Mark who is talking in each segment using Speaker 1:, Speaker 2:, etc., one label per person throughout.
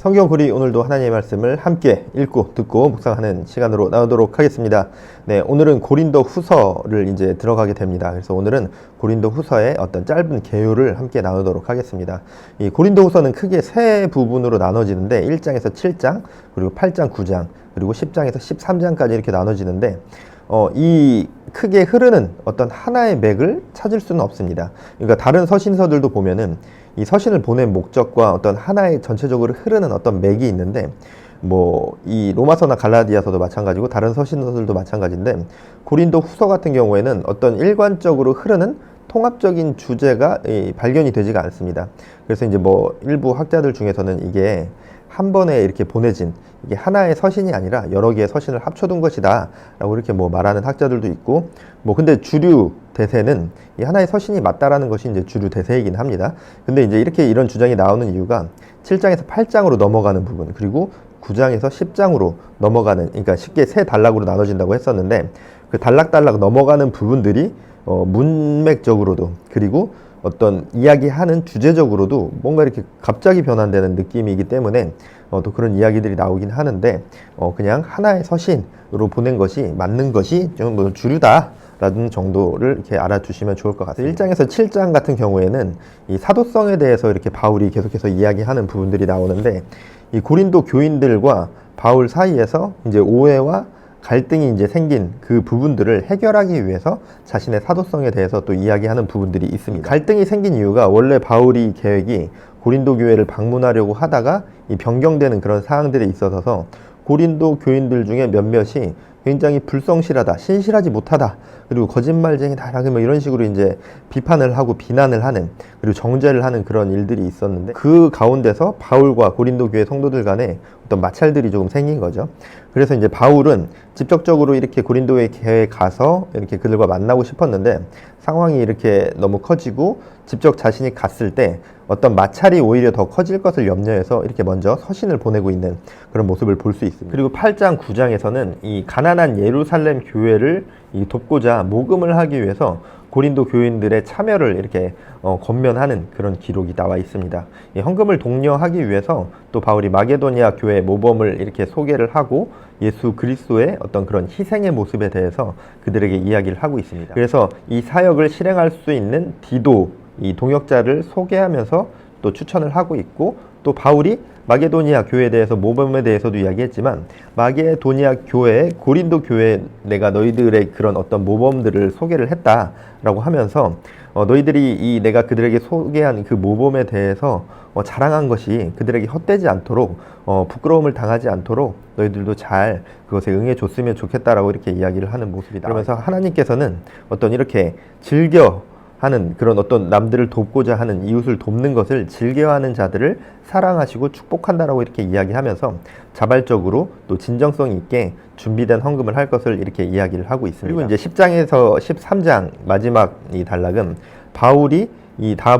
Speaker 1: 성경구리 오늘도 하나님의 말씀을 함께 읽고 듣고 묵상하는 시간으로 나오도록 하겠습니다. 네, 오늘은 고린도 후서를 이제 들어가게 됩니다. 그래서 오늘은 고린도 후서의 어떤 짧은 개요를 함께 나누도록 하겠습니다. 이 고린도 후서는 크게 세 부분으로 나눠지는데 1장에서 7장, 그리고 8장, 9장, 그리고 10장에서 13장까지 이렇게 나눠지는데 이 크게 흐르는 어떤 하나의 맥을 찾을 수는 없습니다. 그러니까 다른 서신서들도 보면은 이 서신을 보낸 목적과 어떤 하나의 전체적으로 흐르는 어떤 맥이 있는데 이 로마서나 갈라디아서도 마찬가지고 다른 서신서들도 마찬가지인데 고린도 후서 같은 경우에는 어떤 일관적으로 흐르는 통합적인 주제가 발견이 되지가 않습니다. 그래서 이제 일부 학자들 중에서는 이게 한 번에 이렇게 보내진 이게 하나의 서신이 아니라 여러 개의 서신을 합쳐둔 것이다 라고 이렇게 말하는 학자들도 있고 근데 주류 대세는 이 하나의 서신이 맞다라는 것이 이제 주류 대세이긴 합니다. 근데 이제 이런 주장이 나오는 이유가 7장에서 8장으로 넘어가는 부분, 그리고 9장에서 10장으로 넘어가는, 그러니까 쉽게 세 단락으로 나눠진다고 했었는데 그 단락단락 넘어가는 부분들이 문맥적으로도, 그리고 어떤 이야기하는 주제적으로도 뭔가 이렇게 갑자기 변환되는 느낌이기 때문에 또 그런 이야기들이 나오긴 하는데 그냥 하나의 서신으로 보낸 것이 맞는 것이 좀 주류다라는 정도를 이렇게 알아두시면 좋을 것 같아요. 1장에서 7장 같은 경우에는 이 사도성에 대해서 이렇게 바울이 계속해서 이야기하는 부분들이 나오는데 이 고린도 교인들과 바울 사이에서 이제 오해와 갈등이 이제 생긴 그 부분들을 해결하기 위해서 자신의 사도성에 대해서 또 이야기하는 부분들이 있습니다. 갈등이 생긴 이유가 원래 바울이 계획이 고린도 교회를 방문하려고 하다가 이 변경되는 그런 사항들이 있어서 고린도 교인들 중에 몇몇이 굉장히 불성실하다, 신실하지 못하다, 그리고 거짓말쟁이다, 이런 식으로 이제 비판을 하고 비난을 하는, 그리고 정죄를 하는 그런 일들이 있었는데 그 가운데서 바울과 고린도 교회 성도들 간에 어떤 마찰들이 조금 생긴 거죠. 그래서 이제 바울은 직접적으로 이렇게 고린도의 교회에 가서 이렇게 그들과 만나고 싶었는데 상황이 이렇게 너무 커지고 직접 자신이 갔을 때 어떤 마찰이 오히려 더 커질 것을 염려해서 이렇게 먼저 서신을 보내고 있는 그런 모습을 볼 수 있습니다. 그리고 8장, 9장에서는 이 가난한 예루살렘 교회를 돕고자 모금을 하기 위해서 고린도 교인들의 참여를 이렇게 권면하는 그런 기록이 나와 있습니다. 이 헌금을 독려하기 위해서 또 바울이 마게도니아 교회 모범을 이렇게 소개를 하고 예수 그리스도의 어떤 그런 희생의 모습에 대해서 그들에게 이야기를 하고 있습니다. 그래서 이 사역을 실행할 수 있는 디도, 이 동역자를 소개하면서 또 추천을 하고 있고, 또 바울이 마게도니아 교회에 대해서 모범에 대해서도 이야기했지만 마게도니아 교회, 고린도 교회 내가 너희들의 그런 어떤 모범들을 소개를 했다라고 하면서 너희들이 내가 그들에게 소개한 그 모범에 대해서 자랑한 것이 그들에게 헛되지 않도록 부끄러움을 당하지 않도록 너희들도 잘 그것에 응해줬으면 좋겠다라고 이렇게 이야기를 하는 모습이다. 그러면서 하나님께서는 어떤 이렇게 하는 그런 어떤 남들을 돕고자 하는, 이웃을 돕는 것을 즐겨하는 자들을 사랑하시고 축복한다라고 이렇게 이야기하면서 자발적으로 또 진정성 있게 준비된 헌금을 할 것을 이렇게 이야기를 하고 있습니다. 그리고 이제 10장에서 13장 마지막 이 단락은 바울이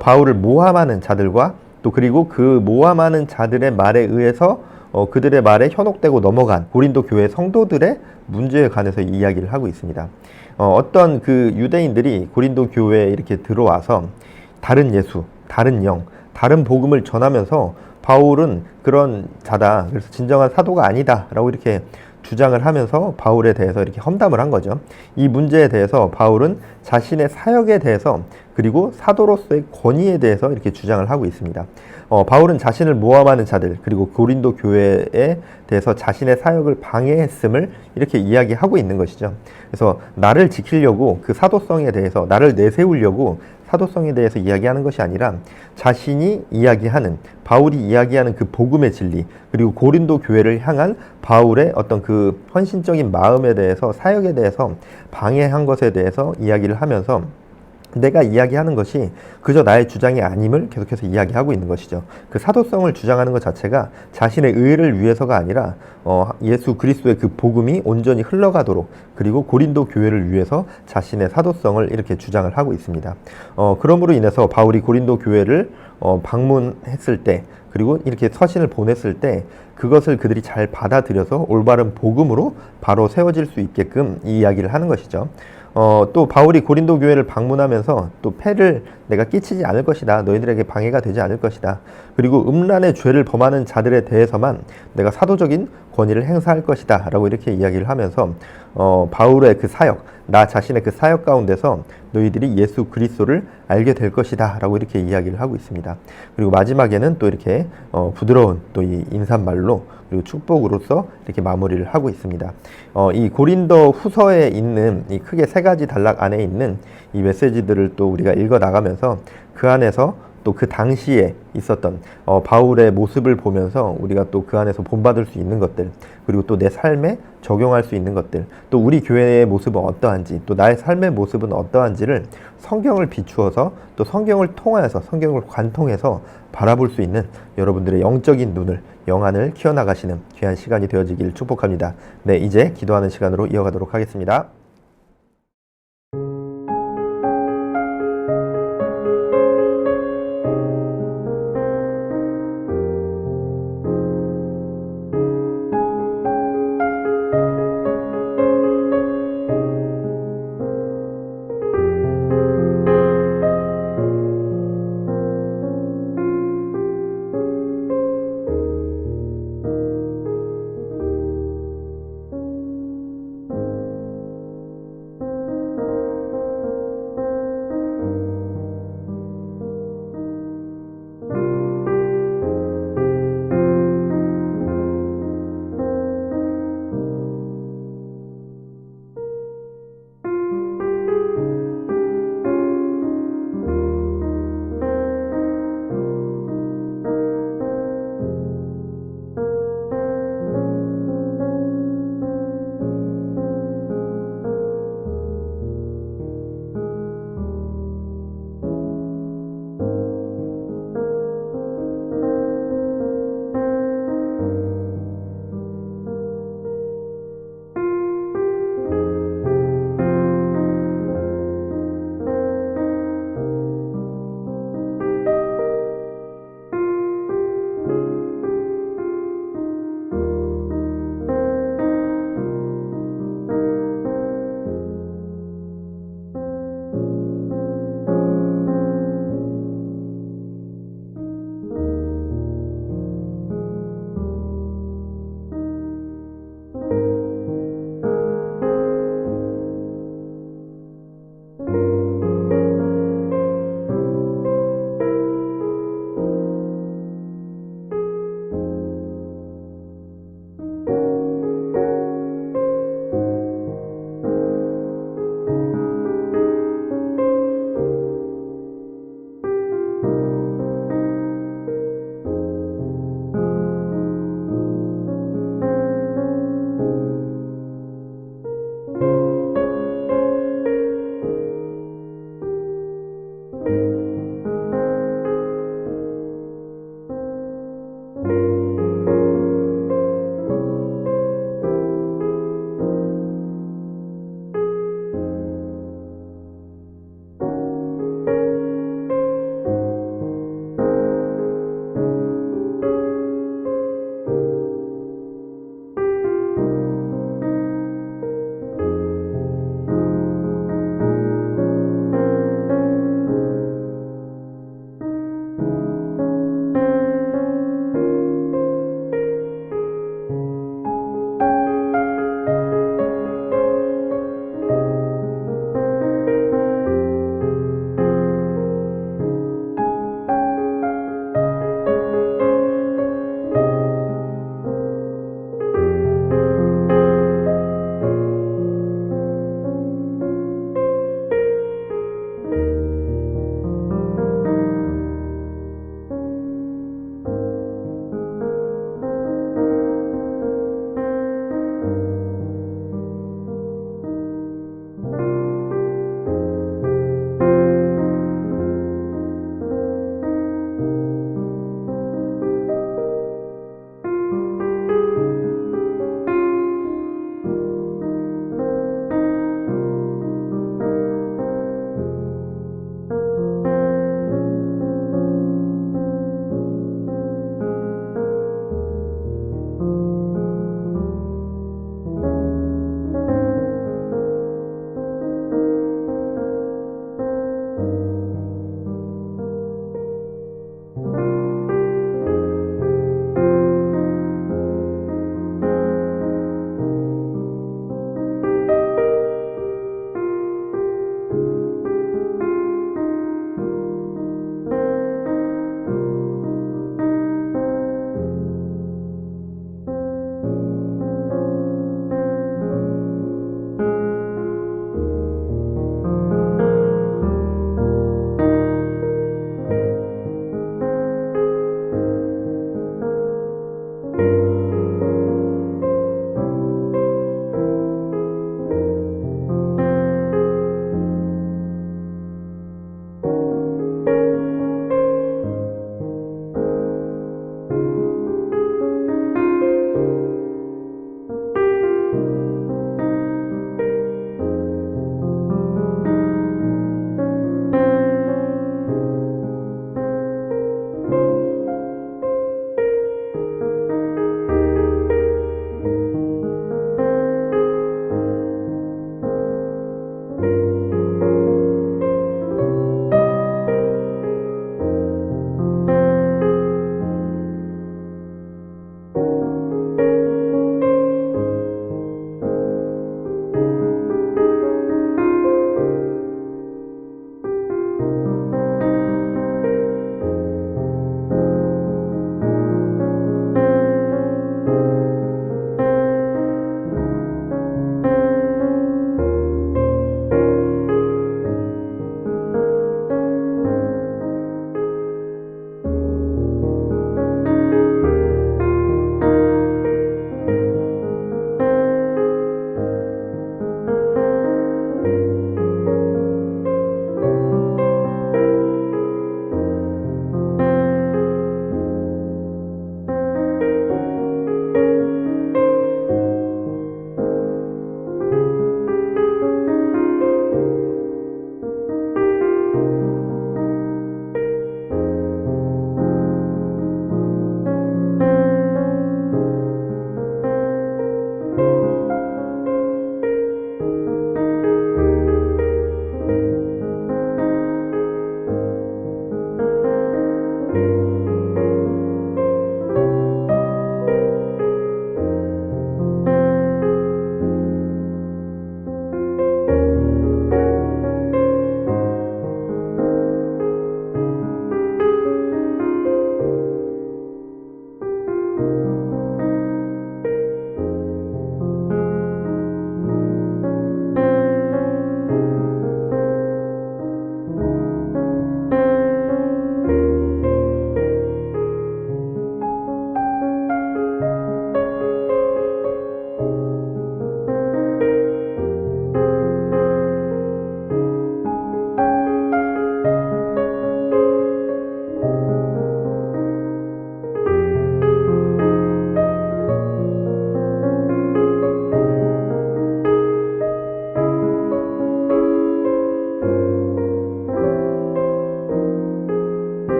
Speaker 1: 바울을 모함하는 자들과 또 그리고 그 모함하는 자들의 말에 의해서 그들의 말에 현혹되고 넘어간 고린도 교회 성도들의 문제에 관해서 이야기를 하고 있습니다. 어떤 그 유대인들이 고린도 교회에 이렇게 들어와서 다른 예수, 다른 영, 다른 복음을 전하면서 바울은 그런 자다, 그래서 진정한 사도가 아니다 라고 이렇게 주장을 하면서 바울에 대해서 이렇게 험담을 한 거죠. 이 문제에 대해서 바울은 자신의 사역에 대해서 그리고 사도로서의 권위에 대해서 이렇게 주장을 하고 있습니다. 바울은 자신을 모함하는 자들, 그리고 고린도 교회에 대해서 자신의 사역을 방해했음을 이렇게 이야기하고 있는 것이죠. 그래서 나를 지키려고 그 사도성에 대해서, 나를 내세우려고 사도성에 대해서 이야기하는 것이 아니라 자신이 이야기하는, 바울이 이야기하는 그 복음의 진리, 그리고 고린도 교회를 향한 바울의 어떤 그 헌신적인 마음에 대해서, 사역에 대해서 방해한 것에 대해서 이야기를 하면서 내가 이야기하는 것이 그저 나의 주장이 아님을 계속해서 이야기하고 있는 것이죠. 그 사도성을 주장하는 것 자체가 자신의 의를 위해서가 아니라 예수 그리스도의 그 복음이 온전히 흘러가도록, 그리고 고린도 교회를 위해서 자신의 사도성을 이렇게 주장을 하고 있습니다. 그러므로 인해서 바울이 고린도 교회를 방문했을 때, 그리고 이렇게 서신을 보냈을 때 그것을 그들이 잘 받아들여서 올바른 복음으로 바로 세워질 수 있게끔 이 이야기를 하는 것이죠. 또 바울이 고린도 교회를 방문하면서 또 폐를 내가 끼치지 않을 것이다. 너희들에게 방해가 되지 않을 것이다. 그리고 음란의 죄를 범하는 자들에 대해서만 내가 사도적인 권위를 행사할 것이다. 라고 이렇게 이야기를 하면서 바울의 그 사역, 나 자신의 그 사역 가운데서 너희들이 예수 그리스도를 알게 될 것이다. 라고 이렇게 이야기를 하고 있습니다. 그리고 마지막에는 또 이렇게 부드러운 또 이 인사말로 그리고 축복으로서 이렇게 마무리를 하고 있습니다. 이 고린도 후서에 있는 이 크게 세 가지 단락 안에 있는 이 메시지들을 또 우리가 읽어 나가면서 그 안에서 또 그 당시에 있었던 바울의 모습을 보면서 우리가 또 그 안에서 본받을 수 있는 것들, 그리고 또 내 삶에 적용할 수 있는 것들, 또 우리 교회의 모습은 어떠한지, 또 나의 삶의 모습은 어떠한지를 성경을 비추어서 또 성경을 통하여서 성경을 관통해서 바라볼 수 있는 여러분들의 영적인 눈을, 영안을 키워나가시는 귀한 시간이 되어지길 축복합니다. 네, 이제 기도하는 시간으로 이어가도록 하겠습니다.